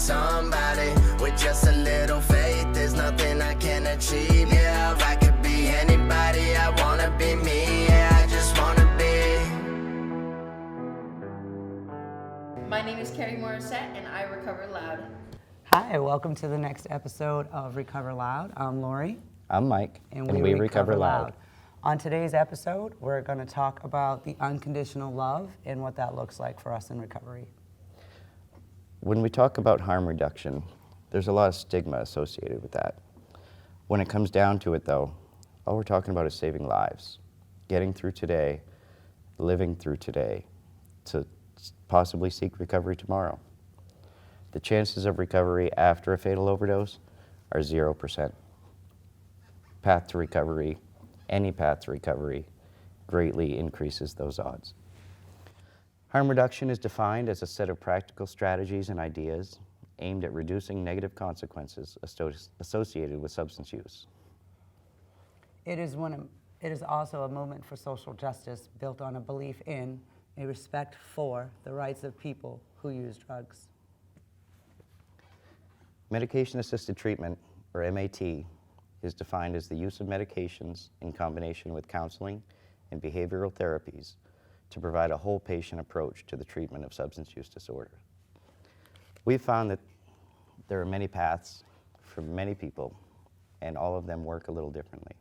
somebody with just a little faith. There's nothing I can achieve. Yeah, if I could be anybody, I wanna be me. Yeah, I just wanna be. My name is Kari Morissette, and I recover loud. Hi, welcome to the next episode of Recover Loud. I'm Lorie. I'm Mike, and we recover loud. On today's episode, we're going to talk about the unconditional love and what that looks like for us in recovery. When we talk about harm reduction, there's a lot of stigma associated with that. When it comes down to it, though, all we're talking about is saving lives, getting through today, living through today, to possibly seek recovery tomorrow. The chances of recovery after a fatal overdose are 0%. Path to recovery, any path to recovery, greatly increases those odds. Harm reduction is defined as a set of practical strategies and ideas aimed at reducing negative consequences associated with substance use. It is also a movement for social justice built on a belief in, a respect for the rights of people who use drugs. Medication-assisted treatment, or MAT, is defined as the use of medications in combination with counseling and behavioral therapies to provide a whole patient approach to the treatment of substance use disorder. We've found that there are many paths for many people, and all of them work a little differently.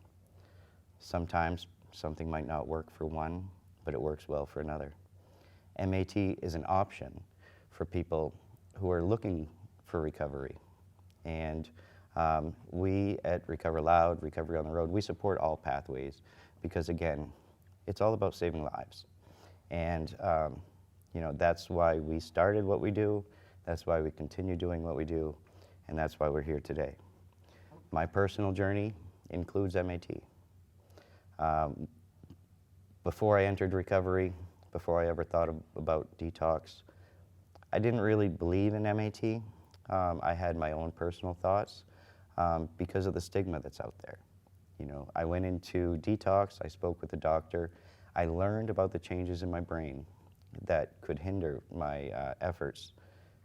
Sometimes something might not work for one, but it works well for another. MAT is an option for people who are looking for recovery. And we at Recover Loud, Recovery on the Road, we support all pathways because, again, it's all about saving lives. And that's why we started what we do, that's why we continue doing what we do, and that's why we're here today. My personal journey includes MAT. Before I entered recovery, before I ever thought about detox, I didn't really believe in MAT. I had my own personal thoughts because of the stigma that's out there. I went into detox, I spoke with the doctor, I learned about the changes in my brain that could hinder my efforts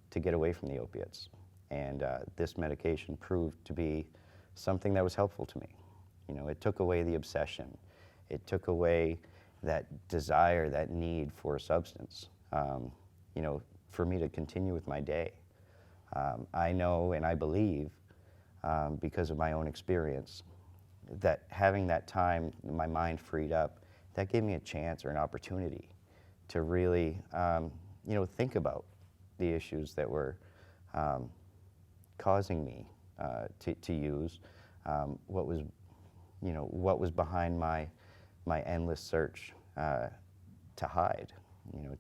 to get away from the opiates. And this medication proved to be something that was helpful to me. It took away the obsession. It took away that desire, that need for a substance, for me to continue with my day. I know and I believe, because of my own experience, that having that time, my mind freed up, that gave me a chance or an opportunity to really, think about the issues that were causing me to use, what was behind my endless search to hide,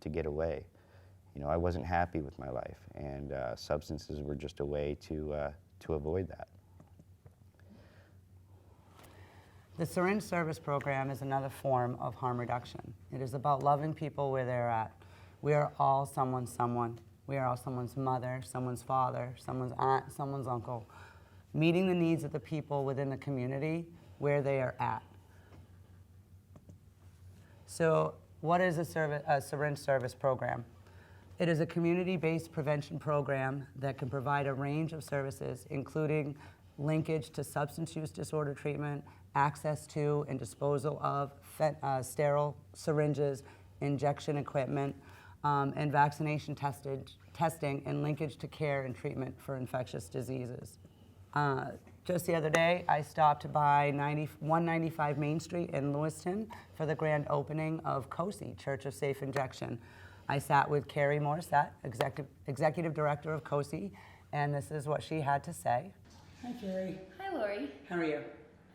to get away. I wasn't happy with my life, and substances were just a way to avoid that. The Syringe Service Program is another form of harm reduction. It is about loving people where they're at. We are all someone's someone. We are all someone's mother, someone's father, someone's aunt, someone's uncle. Meeting the needs of the people within the community where they are at. So what is a Syringe Service Program? It is a community-based prevention program that can provide a range of services, including linkage to substance use disorder treatment, access to and disposal of sterile syringes, injection equipment, and vaccination testing, and linkage to care and treatment for infectious diseases. Just the other day, I stopped by 195 Main Street in Lewiston for the grand opening of CoSI, Church of Safe Injection. I sat with Kari Morissette, Executive Director of CoSI, and this is what she had to say. Hi, Kari. Hi, Lorie. How are you?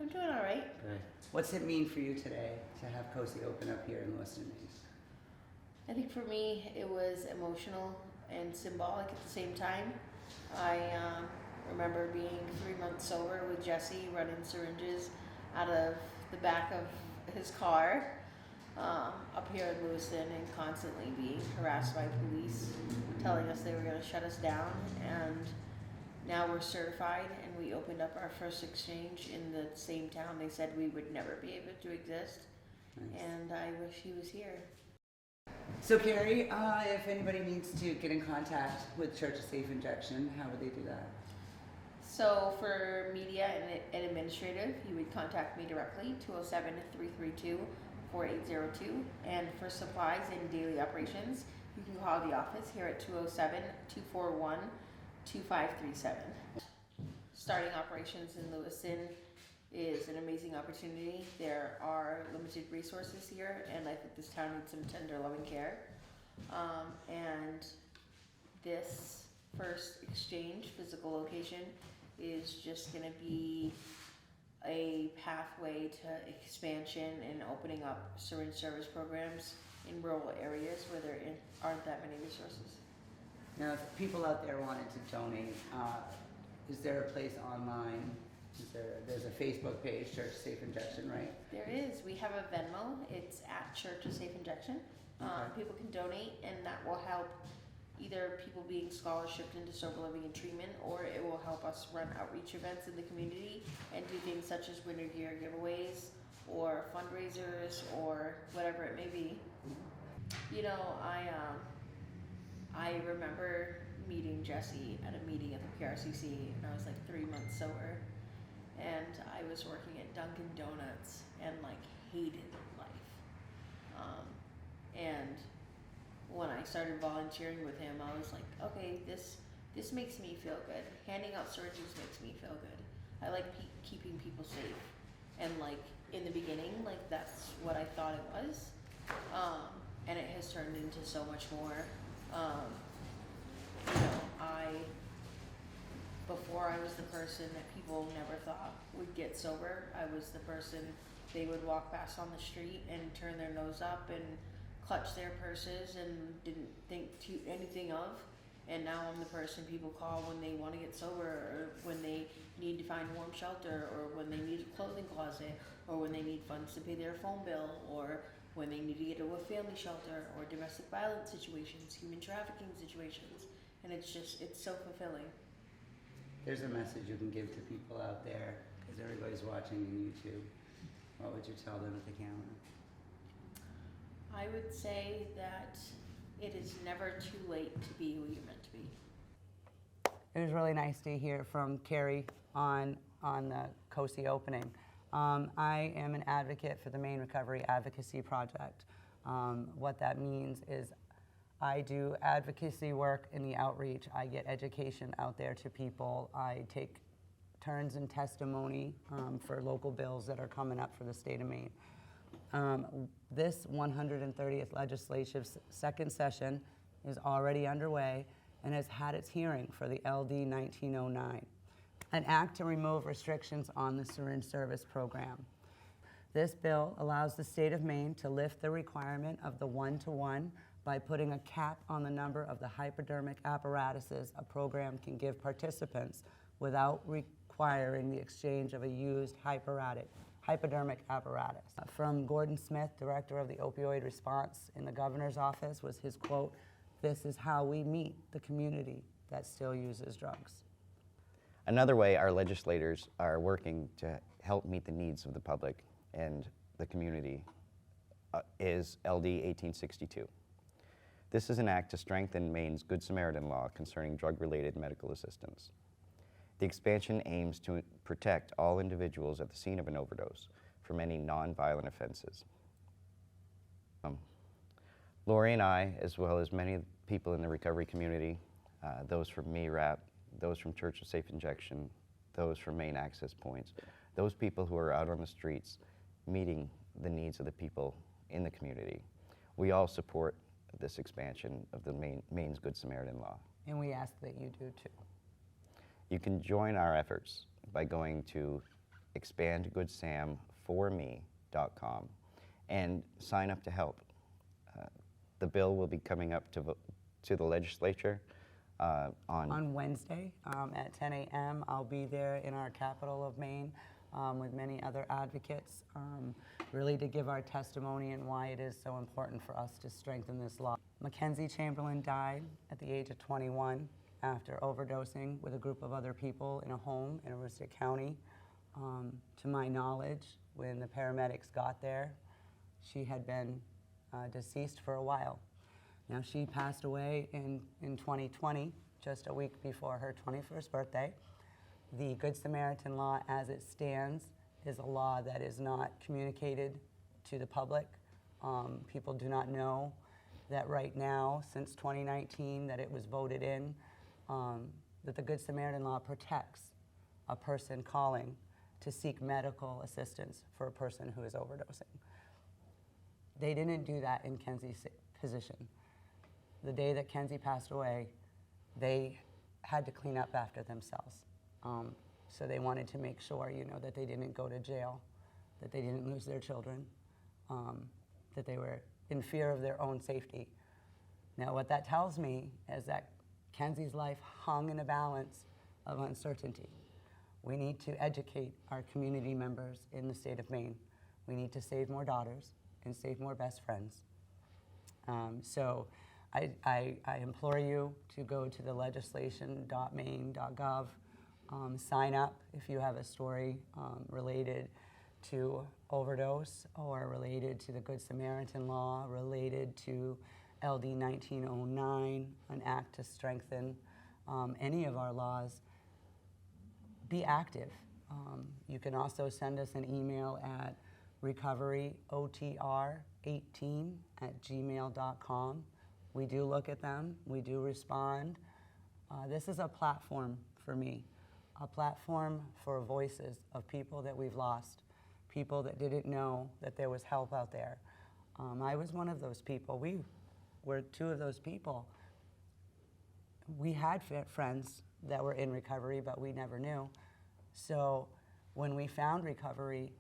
I'm doing all right. Good. What's it mean for you today to have CoSI open up here in Lewiston? I think for me, it was emotional and symbolic at the same time. I remember being 3 months sober with Jesse, running syringes out of the back of his car up here in Lewiston, and constantly being harassed by police, telling us they were going to shut us down. And now we're certified, and we opened up our first exchange in the same town they said we would never be able to exist. Nice. And I wish he was here. So Kari, if anybody needs to get in contact with Church of Safe Injection, how would they do that? So for media and administrative, you would contact me directly, 207-332-4802. And for supplies and daily operations, you can call the office here at 207-241-2537. Starting operations in Lewiston is an amazing opportunity. There are limited resources here, and I think this town needs some tender loving care. And this first exchange physical location is just going to be a pathway to expansion and opening up syringe service programs in rural areas where there aren't that many resources. Now, if people out there wanted to donate, is there a place online? There's a Facebook page, Church of Safe Injection, right? There is. We have a Venmo. It's at Church of Safe Injection. Okay. People can donate, and that will help either people being scholarshiped into sober living and treatment, or it will help us run outreach events in the community and do things such as winter gear giveaways or fundraisers or whatever it may be. You know, I remember meeting Jesse at a meeting at the PRCC, and I was like 3 months sober, and I was working at Dunkin' Donuts and like hated life. And when I started volunteering with him, I was like, okay, this makes me feel good. Handing out syringes makes me feel good. I like keeping people safe, and like in the beginning, like that's what I thought it was, and it has turned into so much more. You know, before I was the person that people never thought would get sober. I was the person they would walk past on the street and turn their nose up and clutch their purses and didn't think anything of. And now I'm the person people call when they want to get sober, or when they need to find warm shelter, or when they need a clothing closet, or when they need funds to pay their phone bill, or when they need to get to a family shelter, or domestic violence situations, human trafficking situations. And it's so fulfilling. There's a message you can give to people out there, because everybody's watching on YouTube. What would you tell them at the camera? I would say that it is never too late to be who you're meant to be. It was really nice to hear from Kari on the CoSI opening. I am an advocate for the Maine Recovery Advocacy Project. What that means is I do advocacy work in the outreach. I get education out there to people. I take turns in testimony for local bills that are coming up for the state of Maine. This 130th legislative second session is already underway and has had its hearing for the LD 1909, an act to remove restrictions on the Syringe Service Program. This bill allows the state of Maine to lift the requirement of the one-to-one by putting a cap on the number of the hypodermic apparatuses a program can give participants without requiring the exchange of a used hypodermic apparatus. From Gordon Smith, Director of the Opioid Response in the Governor's Office, was his quote, "This is how we meet the community that still uses drugs." Another way our legislators are working to help meet the needs of the public and the community is LD 1862. This is an act to strengthen Maine's Good Samaritan law concerning drug-related medical assistance. The expansion aims to protect all individuals at the scene of an overdose from any non-violent offenses. Lorie and I, as well as many people in the recovery community, those from ME-RAP, those from Church of Safe Injection, those from Maine Access Points, those people who are out on the streets meeting the needs of the people in the community. We all support this expansion of the Maine's Good Samaritan law. And we ask that you do too. You can join our efforts by going to expandgoodsamforme.com and sign up to help. The bill will be coming up to the legislature on Wednesday at 10 a.m. I'll be there in our capital of Maine with many other advocates, really to give our testimony and why it is so important for us to strengthen this law. Mackenzie Chamberlain died at the age of 21 after overdosing with a group of other people in a home in Aroostook County. To my knowledge, when the paramedics got there, she had been deceased for a while. Now, she passed away in 2020, just a week before her 21st birthday. The Good Samaritan law as it stands is a law that is not communicated to the public. People do not know that right now, since 2019, that it was voted in, that the Good Samaritan law protects a person calling to seek medical assistance for a person who is overdosing. They didn't do that in Kenzie's position. The day that Kenzie passed away, they had to clean up after themselves. So they wanted to make sure, that they didn't go to jail, that they didn't lose their children, that they were in fear of their own safety. Now, what that tells me is that Kenzie's life hung in a balance of uncertainty. We need to educate our community members in the state of Maine. We need to save more daughters and save more best friends. So I implore you to go to the legislation.maine.gov, sign up if you have a story related to overdose or related to the Good Samaritan law, related to LD 1909, an act to strengthen any of our laws. Be active. You can also send us an email at recoveryotr18@gmail.com. We do look at them. We do respond. This is a platform for me, a platform for voices of people that we've lost, people that didn't know that there was help out there. I was one of those people. We were two of those people. We had friends that were in recovery, but we never knew. So when we found recovery,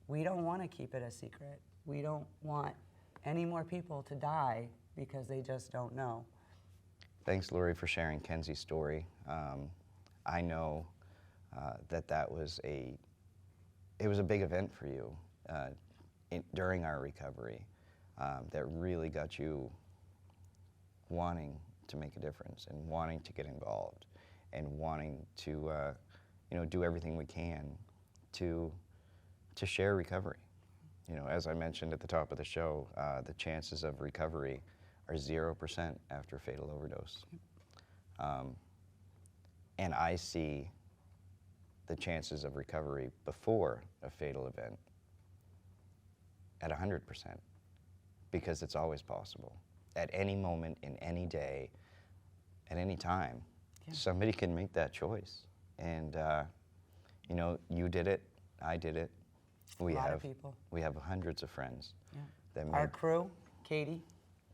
we don't want to keep it a secret. We don't want any more people to die because they just don't know. Thanks, Lorie, for sharing Kenzie's story. I know that was a big event for you during our recovery that really got you wanting to make a difference and wanting to get involved and wanting to do everything we can to share recovery. As I mentioned at the top of the show, the chances of recovery are 0% after fatal overdose. And I see the chances of recovery before a fatal event at 100%, because it's always possible. At any moment, in any day, at any time, somebody can make that choice. And you did it, I did it. A lot of people. We have hundreds of friends. Yeah. That Our crew, Katie,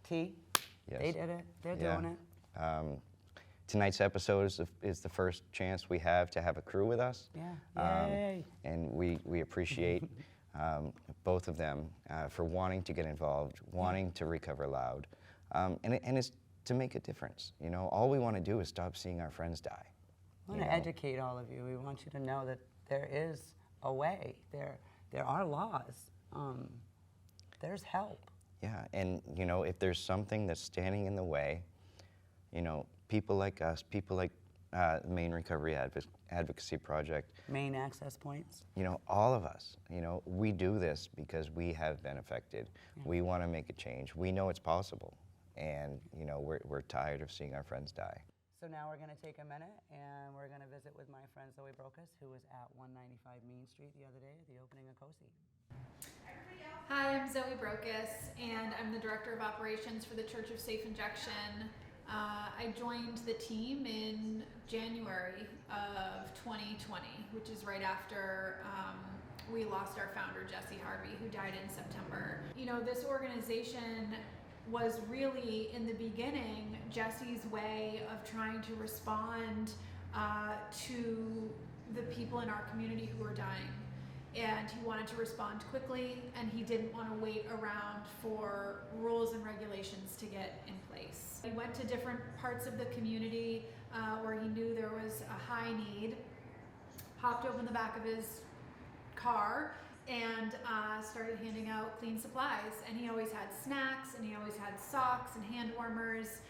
T, yes. They did it. They're doing it. Tonight's episode is the first chance we have to have a crew with us. Yeah. Yay. And we appreciate both of them for wanting to get involved, wanting to recover loud, and it's to make a difference. All we want to do is stop seeing our friends die. We want to educate all of you. We want you to know that there is a way. There are laws. There's help. Yeah, and if there's something that's standing in the way, people like us, people like Maine Recovery Advocacy Project, Maine Access Points. All of us, we do this because we have been affected. Yeah. We want to make a change. We know it's possible, and we're tired of seeing our friends die. So now we're going to take a minute and we're going to visit with my friend Zoe Brocas, who was at 195 Main Street the other day at the opening of CoSI. Hi, I'm Zoe Brocas, and I'm the Director of Operations for the Church of Safe Injection. I joined the team in January of 2020, which is right after we lost our founder, Jesse Harvey, who died in September. This organization was really, in the beginning, Jesse's way of trying to respond to the people in our community who were dying. And he wanted to respond quickly, and he didn't want to wait around for rules and regulations to get in place. He went to different parts of the community where he knew there was a high need, hopped open the back of his car, and started handing out clean supplies. And he always had snacks, and he always had socks and hand warmers.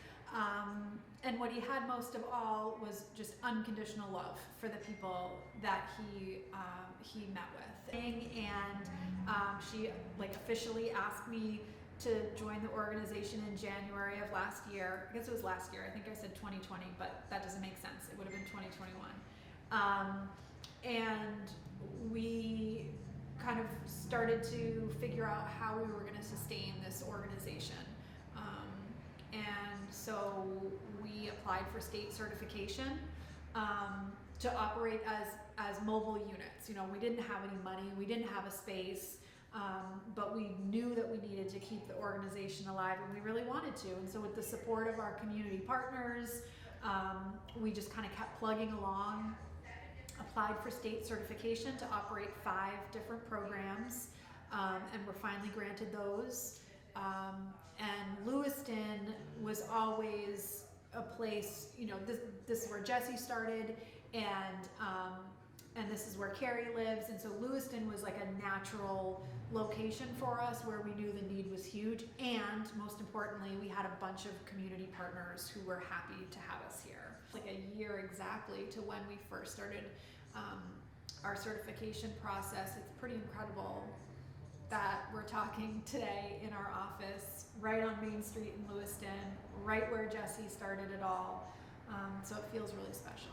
And what he had most of all was just unconditional love for the people that he met with. And she officially asked me to join the organization in January of last year. I guess it was last year. I think I said 2020, but that doesn't make sense. It would have been 2021. And we kind of started to figure out how we were going to sustain this organization. And so we applied for state certification to operate as mobile units. You know, we didn't have any money, we didn't have a space, but we knew that we needed to keep the organization alive, and we really wanted to. And so with the support of our community partners, we just kind of kept plugging along, applied for state certification to operate 5 different programs, and were finally granted those. And Lewiston was always a place, you know, this is where Jesse started, and this is where Kari lives, and so Lewiston was like a natural location for us where we knew the need was huge, and most importantly, we had a bunch of community partners who were happy to have us here. Like a year exactly to when we first started our certification process. It's pretty incredible that we're talking today in our office, right on Main Street in Lewiston, right where Jesse started it all. So it feels really special.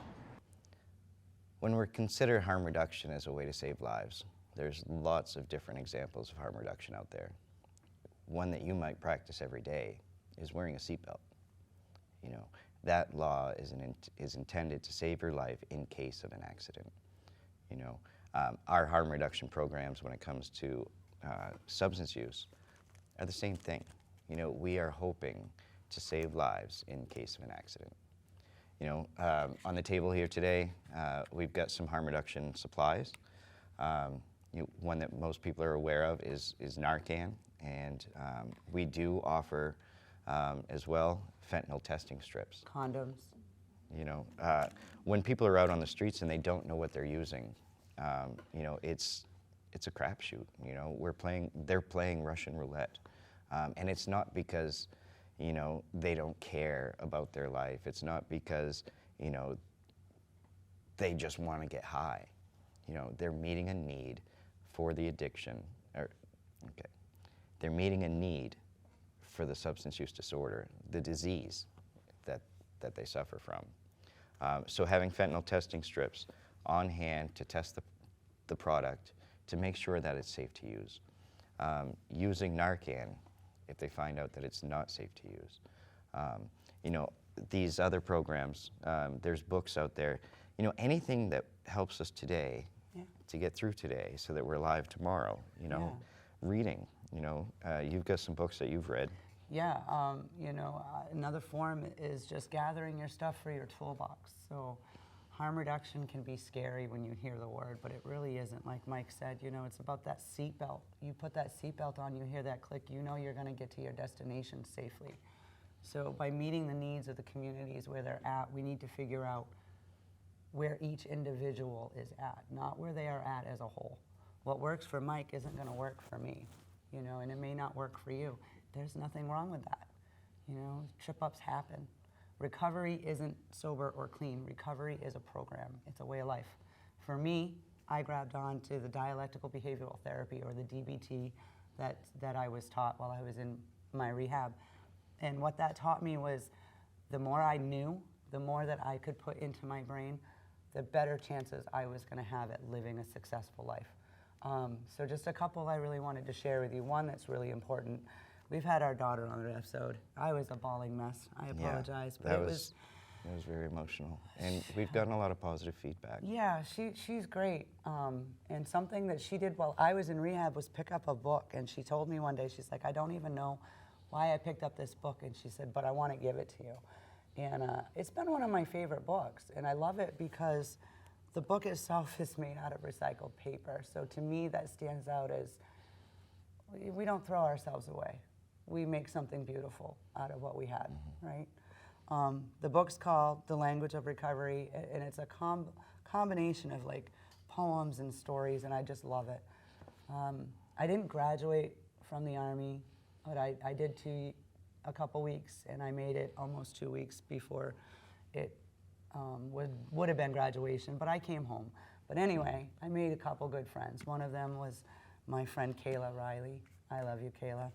When we consider harm reduction as a way to save lives, there's lots of different examples of harm reduction out there. One that you might practice every day is wearing a seatbelt. You know, that law is intended to save your life in case of an accident. You know, our harm reduction programs when it comes to substance use are the same thing. You know, we are hoping to save lives in case of an accident. You know, on the table here today, we've got some harm reduction supplies. One that most people are aware of is Narcan, and we do offer as well fentanyl testing strips. Condoms. You know, when people are out on the streets and they don't know what they're using, you know, it's a crapshoot. You know, they're playing Russian roulette, and it's not because, you know, they don't care about their life. It's not because, you know, they just want to get high. You know, they're meeting a need for the addiction, they're meeting a need for the substance use disorder, the disease that they suffer from. So having fentanyl testing strips on hand to test the product to make sure that it's safe to use. Using Narcan if they find out that it's not safe to use. You know, these other programs, there's books out there, you know, anything that helps us today to get through today so that we're alive tomorrow, you know. Reading, you know, you've got some books that you've read. Yeah, you know, another form is just gathering your stuff for your toolbox. So harm reduction can be scary when you hear the word, but it really isn't. Like Mike said, you know, it's about that seatbelt. You put that seatbelt on, you hear that click, you know you're gonna get to your destination safely. So by meeting the needs of the communities where they're at, we need to figure out where each individual is at, not where they are at as a whole. What works for Mike isn't gonna work for me, you know, and it may not work for you. There's nothing wrong with that. You know, trip-ups happen. Recovery isn't sober or clean. Recovery is a program. It's a way of life. For me, I grabbed on to the dialectical behavioral therapy, or the DBT, that I was taught while I was in my rehab. And what that taught me was the more I knew, the more that I could put into my brain, the better chances I was going to have at living a successful life. So just a couple I really wanted to share with you. One that's really important. We've had our daughter on the episode. I was a bawling mess. I apologize, but it was very emotional, and we've gotten a lot of positive feedback. Yeah, she's great. And something that she did while I was in rehab was pick up a book. And she told me one day, she's like, I don't even know why I picked up this book. And she said, but I want to give it to you. And it's been one of my favorite books, and I love it because the book itself is made out of recycled paper. So to me, that stands out as we don't throw ourselves away. We make something beautiful out of what we had, right? The book's called The Language of Recovery, and it's a combination of like poems and stories, and I just love it. I didn't graduate from the Army, but I did a couple weeks, and I made it almost 2 weeks before it would have been graduation, but I came home. But anyway, I made a couple good friends. One of them was my friend Kayla Riley. I love you, Kayla.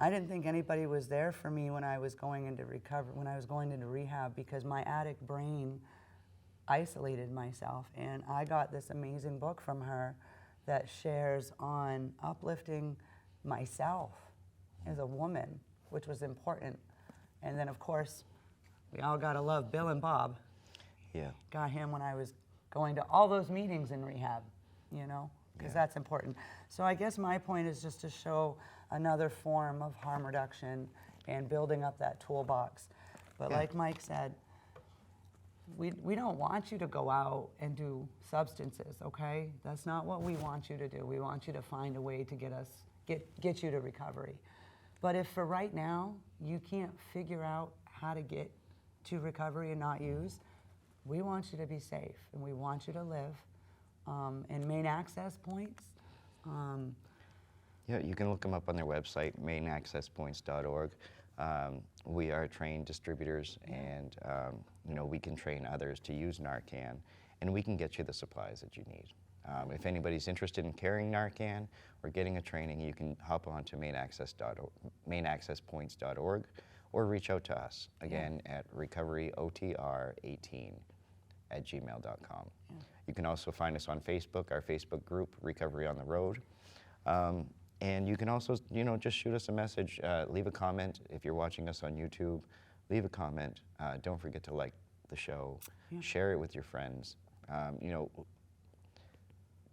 I didn't think anybody was there for me when I was going into recovery, when I was going into rehab, because my addict brain isolated myself. And I got this amazing book from her that shares on uplifting myself as a woman, which was important. And then, of course, we all got to love Bill and Bob. Yeah. Got him when I was going to all those meetings in rehab, you know, because that's important. So I guess my point is just to show another form of harm reduction and building up that toolbox. But like Mike said, we don't want you to go out and do substances, okay? That's not what we want you to do. We want you to find a way to get you to recovery. But if for right now you can't figure out how to get to recovery and not use, we want you to be safe and we want you to live. And Maine Access Points. Yeah, you can look them up on their website, maineaccesspoints.org. We are trained distributors, and you know, we can train others to use Narcan, and we can get you the supplies that you need. If anybody's interested in carrying Narcan or getting a training, you can hop on to maineaccesspoints.org or reach out to us, again, at recoveryotr18@gmail.com. You can also find us on Facebook, our Facebook group, Recovery on the Road. And you can also, you know, just shoot us a message, leave a comment. If you're watching us on YouTube, leave a comment. Don't forget to like the show, share it with your friends. You know,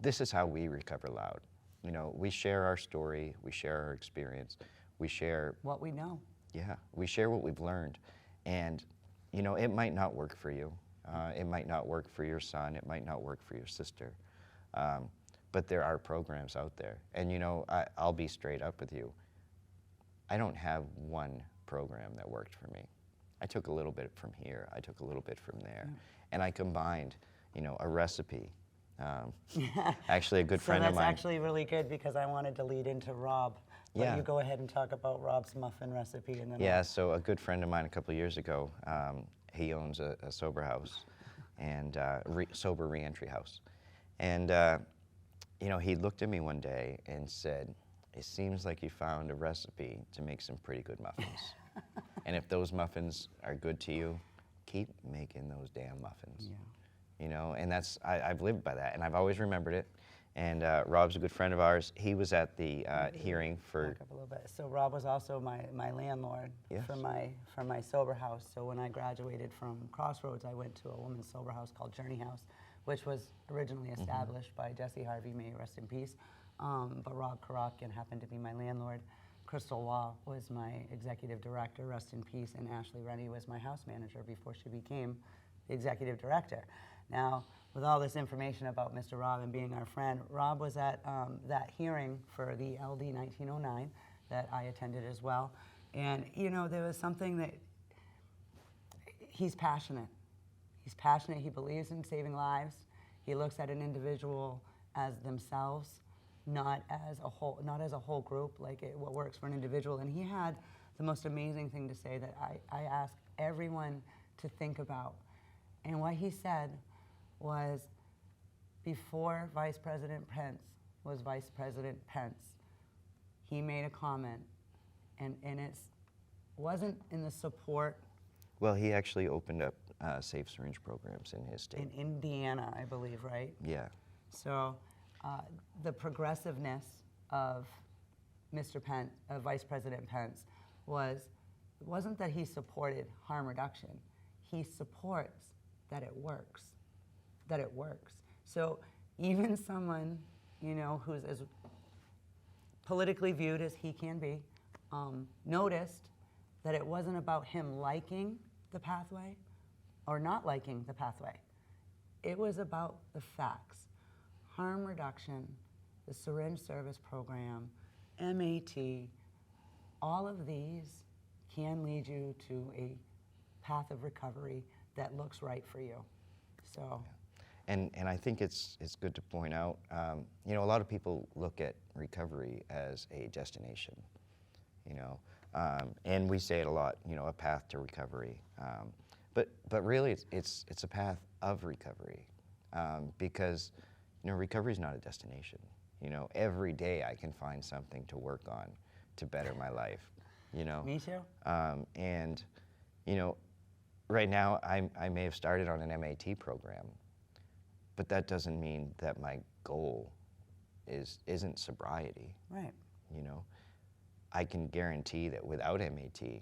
this is how we recover loud. You know, we share our story, we share our experience, we share What we know. Yeah, we share what we've learned. And, you know, it might not work for you. It might not work for your son. It might not work for your sister. But there are programs out there. And, you know, I'll be straight up with you. I don't have one program that worked for me. I took a little bit from here. I took a little bit from there. And I combined, you know, a recipe. Actually, a good friend of mine. So that's actually really good because I wanted to lead into Rob. But you go ahead and talk about Rob's muffin recipe. And then So a good friend of mine a couple of years ago, he owns a sober house and sober reentry house. And, you know, he looked at me one day and said, "It seems like you found a recipe to make some pretty good muffins. And if those muffins are good to you, keep making those damn muffins." Yeah. You know, and that's, I've lived by that, and I've always remembered it. And Rob's a good friend of ours. He was at the hearing for... Back up a little bit. So Rob was also my landlord for my sober house. So when I graduated from Crossroads, I went to a women's sober house called Journey House, which was originally established by Jesse Harvey, may he rest in peace. But Rob Karatkin happened to be my landlord. Crystal Law was my executive director, rest in peace, and Ashley Rennie was my house manager before she became the executive director. Now, with all this information about Mr. Rob and being our friend, Rob was at that hearing for the LD 1909 that I attended as well. And, you know, there was something that he's passionate. He's passionate. He believes in saving lives. He looks at an individual as themselves, not as a whole group, like what works for an individual. And he had the most amazing thing to say that I ask everyone to think about. And what he said was, before Vice President Pence was Vice President Pence, he made a comment, and it wasn't in the support. Well, he actually opened up safe syringe programs in his state. In Indiana, I believe, right? Yeah. So the progressiveness of Mr. Pence, Vice President Pence, wasn't that he supported harm reduction. He supports that it works. That it works. So even someone, you know, who's as politically viewed as he can be, noticed that it wasn't about him liking the pathway or not liking the pathway. It was about the facts. Harm reduction, the Syringe Service Program, MAT, all of these can lead you to a path of recovery that looks right for you. So. And I think it's good to point out, you know, a lot of people look at recovery as a destination, you know, and we say it a lot, you know, a path to recovery. But really, it's a path of recovery, because, you know, recovery is not a destination. You know, every day I can find something to work on to better my life. you know. Me too. And, you know, right now I may have started on an MAT program, but that doesn't mean that my goal isn't sobriety. Right. You know, I can guarantee that without MAT,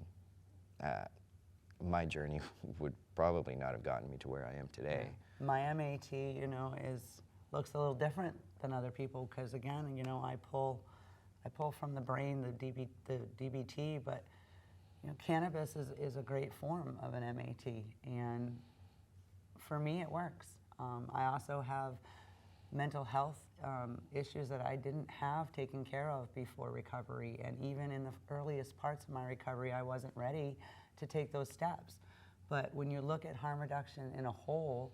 my journey would probably not have gotten me to where I am today. My MAT, you know, looks a little different than other people because, again, you know, I pull from the brain the DBT, but you know, cannabis is a great form of an MAT, and for me, it works. I also have mental health issues that I didn't have taken care of before recovery, and even in the earliest parts of my recovery, I wasn't ready to take those steps. But when you look at harm reduction in a whole,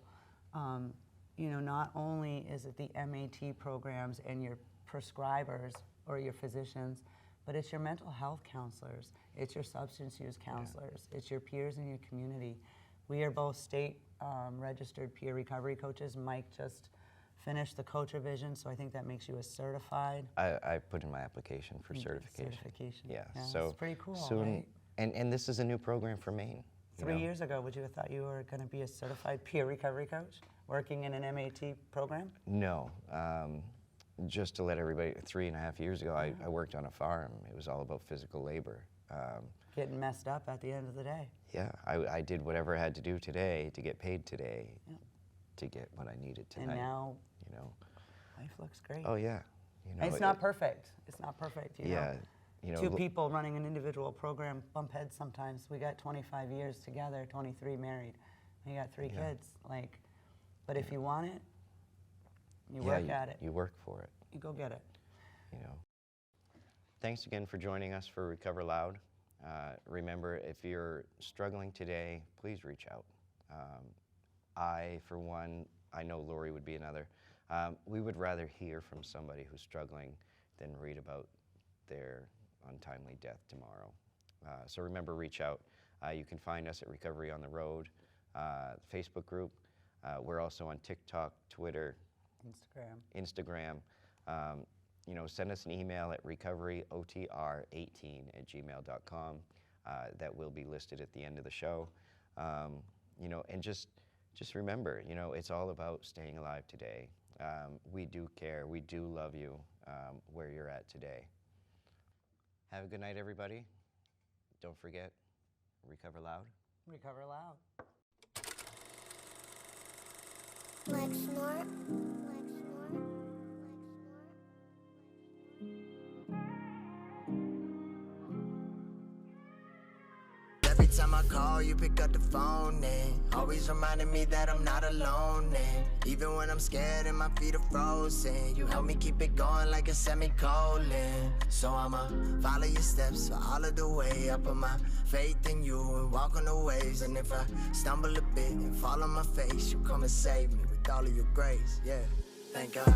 you know, not only is it the MAT programs and your prescribers or your physicians, but it's your mental health counselors, it's your substance use counselors, it's your peers in your community. We are both state registered peer recovery coaches. Mike just finished the coach revision, so I think that makes you a certified. I put in my application for certification. Yeah, so it's pretty cool, soon, right? and this is a new program for Maine. 3 years ago, would you have thought you were going to be a certified peer recovery coach working in an MAT program? No. Just to let everybody, 3.5 years ago, I worked on a farm. It was all about physical labor. Getting messed up at the end of the day. Yeah, I did whatever I had to do today to get paid today, to get what I needed tonight. And now, you know, life looks great. oh yeah, you know, It's not perfect. It's not perfect. You yeah, know? you know, Two people running an individual program bump heads sometimes. We got 25 years together, 23 married. We got 3 kids. Like, but if you want it, you work at it. You work for it. You go get it. You know. Thanks again for joining us for Recover Loud. Remember, if you're struggling today, please reach out. I, for one, I know Lorie would be another. We would rather hear from somebody who's struggling than read about their untimely death tomorrow. So remember, reach out. You can find us at Recovery on the Road, Facebook group. We're also on TikTok, Twitter, Instagram. You know, send us an email at recoveryotr18@gmail.com. That will be listed at the end of the show. You know, and just remember, you know, it's all about staying alive today. We do care. We do love you where you're at today. Have a good night, everybody. Don't forget, recover loud. Recover loud. Like snort. Every time I call, you pick up the phone, and always reminding me that I'm not alone. And even when I'm scared and my feet are frozen, you help me keep it going like a semicolon. So I'ma follow your steps for all of the way. I put my faith in you and walk on the waves. And if I stumble a bit and fall on my face, you come and save me with all of your grace. Yeah, thank God.